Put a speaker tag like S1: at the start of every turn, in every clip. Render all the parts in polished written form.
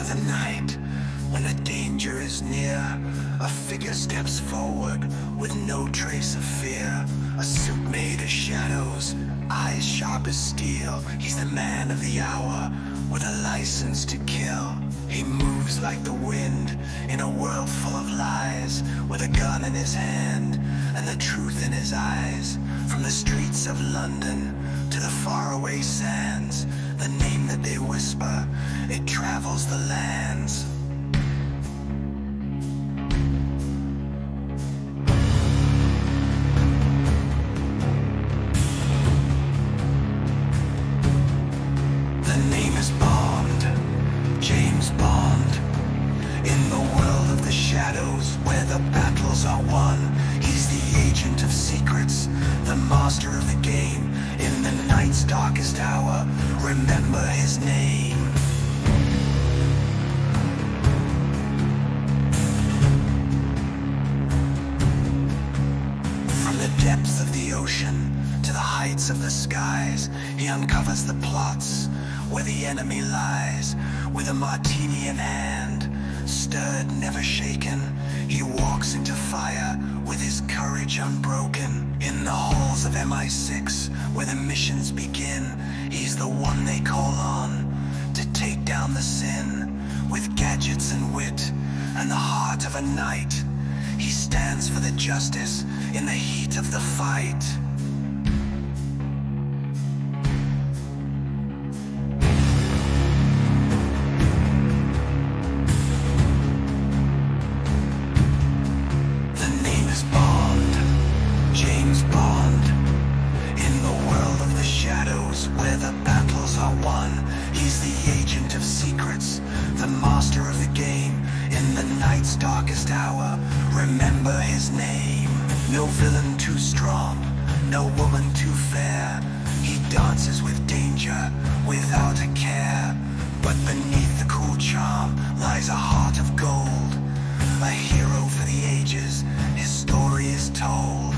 S1: of the night, when the danger is near, a figure steps forward with no trace of fear. A suit made of shadows, eyes sharp as steel. He's the man of the hour, with a license to kill. He moves like the wind in a world full of lies, with a gun in his hand and the truth in his eyes. From the streets of London to the faraway sands, the name that they whisper, it travels the lands. The name is Bond, James Bond. In the world of the shadows, where the battles are won, he's the agent of secrets, the master of the game. In the night's darkest hour, remember his name. From the depths of the ocean to the heights of the skies, he uncovers the plots where the enemy lies. With a martini in hand, stirred, never shaken, he walks into fire with his courage unbroken. In the halls of MI6, where the missions begin, he's the one they call on to take down the sin. With gadgets and wit and the heart of a knight, he stands for the justice in the heat of the fight. James Bond. In the world of the shadows, where the battles are won, he's the agent of secrets, the master of the game. In the night's darkest hour, remember his name. No villain too strong, no woman too fair. He dances with danger, without a care. But beneath the cool charm lies a heart of gold. A hero for the ages, his story is told.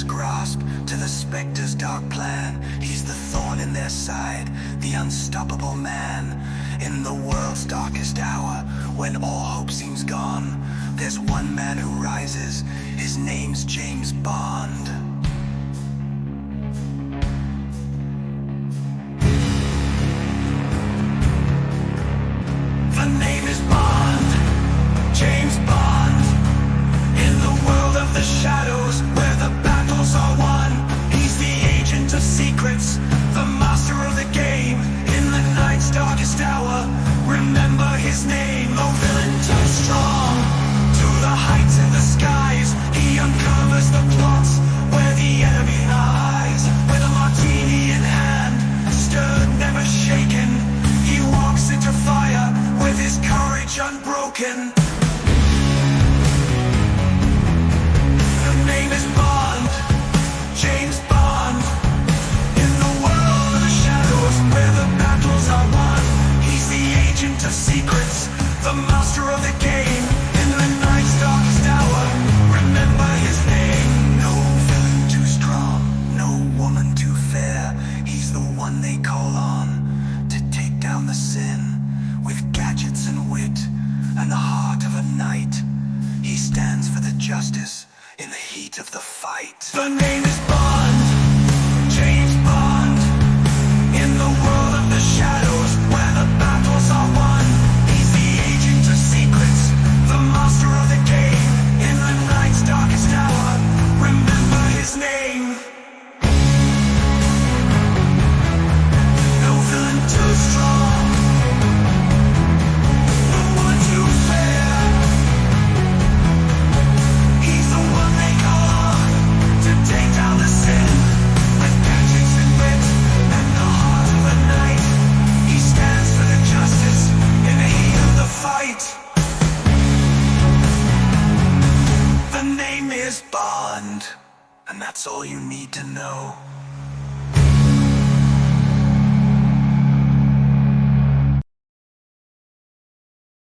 S1: Grasp to the spectre's dark plan, he's the thorn in their side, the unstoppable man. In the world's darkest hour, when all hope seems gone, there's one man who rises, his name's James Bond. The name is Bond, James Bond. In the world of the shadows, where the battles are won, he's the agent of secrets, the master of the game. In the night's darkest hour, remember his name. No villain too strong, to the heights in the skies, he uncovers the plots where the enemy lies. With a martini in hand, stirred, never shaken, he walks into fire with his courage unbroken. Name is Bond, James Bond. In the world of the shadows, where the battles are won, he's the agent of secrets, the master of the game. In the night's darkest hour, remember his name. No villain too strong, no woman too fair. He's the one they call on to take down the sin. With gadgets and wit and the heart of a knight, he stands for the justice in the heat of the fight. The name is Bond, James Bond. In the world of the shadows, where the battles are won, he's the agent of secrets, the master of the game. In the night's darkest hour, remember his name. No villain too strong, no one too fair. He's the one they call on to take down the sin. With gadgets and wit and the heart of the night, he stands for the justice in the heat of the fight. The name is Bond, and that's all you need to know.